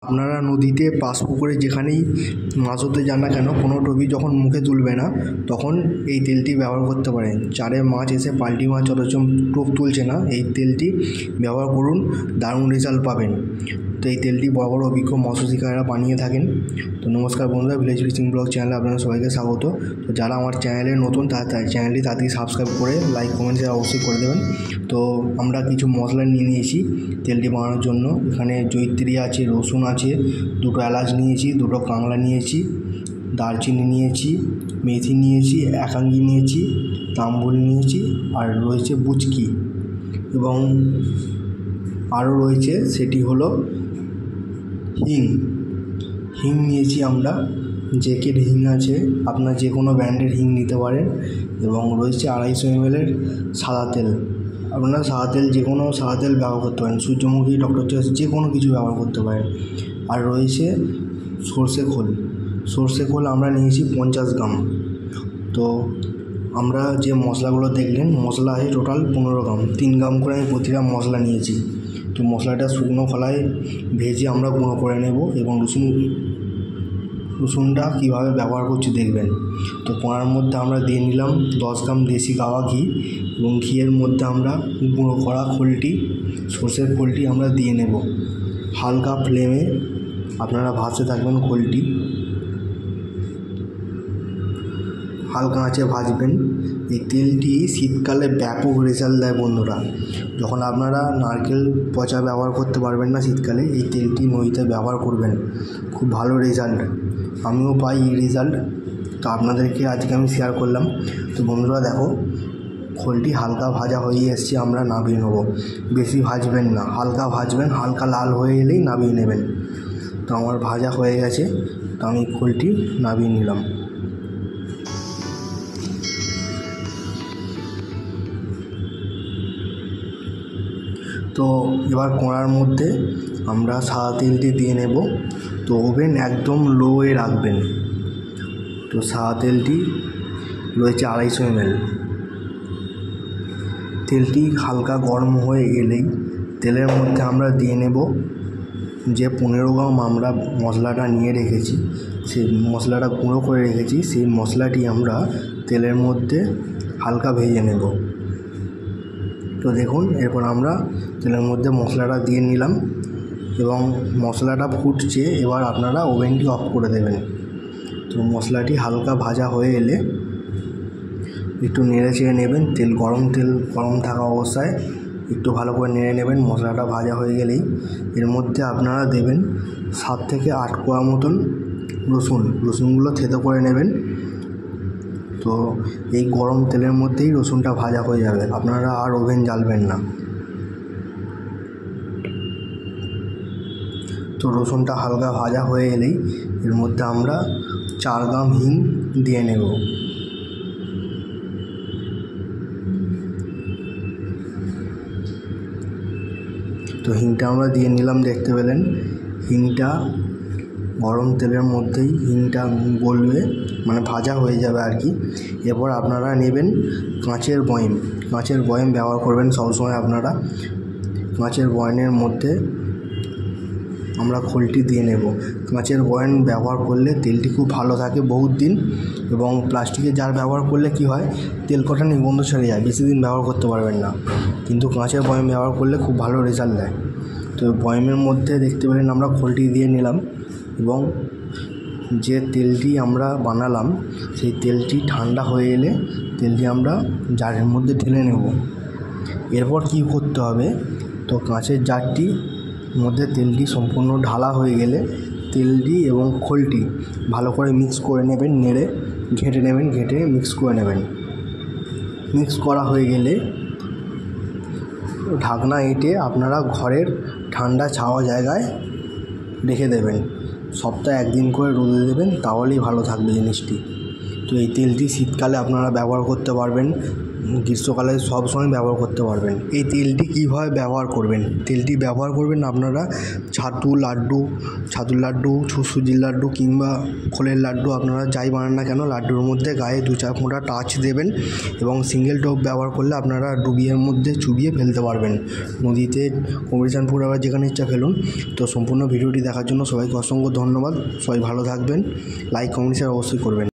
আপনারা নদীতে পাশ পুকুরে যেখানেই মাছ ধরতে যান না কেন, কোনো টোপি যখন মুখে তুলবে না তখন এই তেলটি ব্যবহার করতে পারেন। চারে মাছ এসে পাল্টি মাছ অথচ টোপ তুলছে না, এই তেলটি ব্যবহার করুন, দারুণ রেজাল্ট পাবেন। তো এই তেলটি বড় বড় অভিজ্ঞ মৎস্য শিকারীরা বানিয়ে থাকেন। তো নমস্কার বন্ধুরা, ভিলেজ ফিশিং ব্লগ চ্যানেলে আপনাদের সবাইকে স্বাগত। তো যারা আমার চ্যানেলে নতুন তারা চ্যানেলটি তাড়াতাড়ি সাবস্ক্রাইব করে লাইক কমেন্ট শেয়ার অবশ্যই করে দেবেন। তো আমরা কিছু মশলা নিয়ে নিয়েছি তেলটি বানানোর জন্য। এখানে জয়িত্রী আছে, রসুন আছে, দুটো এলাচ নিয়েছি, দুটো কাংলা নিয়েছি, দারচিনি নিয়েছি, মেথি নিয়েছি, একাঙ্গি নিয়েছি, তাম্বুল নিয়েছি, আর রয়েছে বুচকি, এবং আরও রয়েছে সেটি হলো হিং নিয়েছি আমরা। জেকের হিং আছে, আপনার যে কোনো ব্র্যান্ডের হিং নিতে পারেন। এবং রয়েছে 250 ml সাদা তেল। আপনারা সাদা তেল যে কোনো সাদা তেল ব্যবহার করতে পারেন, সূর্যমুখী, ডক্টর চয়েস যে কোনো কিছু ব্যবহার করতে পারেন। আর রয়েছে সর্ষে খোল আমরা নিয়েছি 50 গ্রাম। তো আমরা যে মশলাগুলো দেখলেন, মশলা আছে টোটাল 15 গ্রাম, 3 গ্রাম করে আমি প্রতিটা মশলা নিয়েছি। তো মশলাটা শুকনো খোলায় ভেজে আমরা গুঁড়ো করে নেব। এবং রসুনটা কীভাবে ব্যবহার করছি দেখবেন। তো কড়ার মধ্যে আমরা দিয়ে নিলাম 10 গ্রাম দেশি গাওয়া ঘি, এবং ঘিয়ের মধ্যে আমরা গুঁড়ো করা সর্ষের খোলটি আমরা দিয়ে নেব। হালকা ফ্লেমে আপনারা ভাজতে থাকবেন খোলটি, হালকা আঁচে ভাজবেন। এই তেলটি শীতকালে ব্যাপক রেজাল্ট দেয় বন্ধুরা। যখন আপনারা নারকেল পচা ব্যবহার করতে পারবেন না শীতকালে, এই তেলটি নদীতে ব্যবহার করবেন, খুব ভালো রেজাল্ট। আমিও পাই এই রেজাল্ট, তো আপনাদেরকে আজকে আমি শেয়ার করলাম। তো বন্ধুরা দেখো, খোলটি হালকা ভাজা হয়ে এসছে, আমরা নামিয়ে নেব। বেশি ভাজবেন না, হালকা ভাজবেন, হালকা লাল হয়ে এলেই নামিয়ে নেবেন। তো আমার ভাজা হয়ে গেছে, তো আমি খোলটি নামিয়ে নিলাম। তো এবার কড়ার মধ্যে আমরা সাদা তেলটি দিয়ে নেব। তো ওভেন একদম লোয়ে রাখবেন। তো সাদা তেলটি রয়েছে 250 ml। তেলটি হালকা গরম হয়ে এলেই তেলের মধ্যে আমরা দিয়ে নেব যে 15 গ্রাম আমরা মশলাটা নিয়ে রেখেছি, সেই মশলাটা গুঁড়ো করে রেখেছি, সেই মশলাটি আমরা তেলের মধ্যে হালকা ভেজে নেব। তো দেখুন, এরপর আমরা তেলের মধ্যে মশলাটা দিয়ে নিলাম এবং মশলাটা ফুটছে। এবার আপনারা ওভেনটি অফ করে দেবেন। তো মশলাটি হালকা ভাজা হয়ে এলে একটু নেড়ে চেড়ে নেবেন। তেল গরম থাকা অবস্থায় একটু ভালো করে নেড়ে নেবেন। মশলাটা ভাজা হয়ে গেলেই এর মধ্যে আপনারা দেবেন 7 থেকে 8 কোয়া মতন রসুনগুলো থেতো করে নেবেন। তো এই গরম তেলের মধ্যেই রসুনটা ভাজা হয়ে যাবে, আপনারা আর ওভেন জ্বালবেন না। তো রসুনটা হালকা ভাজা হয়ে এলেই এর মধ্যে আমরা 4 গ্রাম হিং দিয়ে নেব। তো হিংটা আমরা দিয়ে নিলাম, দেখতে পেলেন হিংটা গরম তেলের মধ্যেই হিংটা গলবে, মানে ভাজা হয়ে যাবে আর কি। এরপর আপনারা নেবেন কাঁচের বয়াম ব্যবহার করবেন সবসময়। আপনারা কাঁচের বয়ামের মধ্যে আমরা খোলটি দিয়ে নেব। কাঁচের বয়াম ব্যবহার করলে তেলটি খুব ভালো থাকে বহুত দিন, এবং প্লাস্টিকের জার ব্যবহার করলে কি হয়, তেল কটা নির্গন্ধ ছেড়ে যায়, বেশি দিন ব্যবহার করতে পারবেন না। কিন্তু কাঁচের বয়াম ব্যবহার করলে খুব ভালো রেজাল্ট দেয়। তো বয়ামের মধ্যে দেখতে পেলেন আমরা খোলটি দিয়ে নিলাম, এবং যে তেলটি আমরা বানালাম সেই তেলটি ঠান্ডা হয়ে এলে তেলটি আমরা জারের মধ্যে ঢেলে নেব। এরপর কি করতে হবে, তো কাঁচের জারটির মধ্যে তেলটি সম্পূর্ণ ঢালা হয়ে গেলে তেলটি এবং খোলটি ভালো করে মিক্স করে নেবেন, ঘেটে মিক্স করে নেবেন। মিক্স করা হয়ে গেলে ঢাকনা এঁটে আপনারা ঘরের ঠান্ডা ছাওয়া জায়গায় রেখে দেবেন। সপ্তাহে 1 দিন করে রোদে দেবেন, তাহলেই ভালো থাকবে জিনিসটি। তো তো এই তেলটি শীতকালে আপনারা ব্যবহার করতে পারবেন, গ্রীষ্মকালে সব সময় ব্যবহার করতে পারবেন। এই তেলটি কীভাবে ব্যবহার করবেন? তেলটি ব্যবহার করবেন আপনারা ছাতুর লাড্ডু, সুজির লাড্ডু কিংবা খোলের লাড্ডু, আপনারা যাই বানান না কেন, লাড্ডুর মধ্যে গায়ে 2-4 ফোঁটা টাচ দেবেন এবং সিঙ্গেল টোপ ব্যবহার করলে আপনারা ডুবিয়ে মধ্যে চুবিয়ে ফেলতে পারবেন। নদীতে, কম্পিটিশান পুকুর, আবার যেখানে ইচ্ছা ফেলুন। তো সম্পূর্ণ ভিডিওটি দেখার জন্য সবাইকে অসংখ্য ধন্যবাদ। সবাই ভালো থাকবেন, লাইক কমেন্ট শেয়ার অবশ্যই করবেন।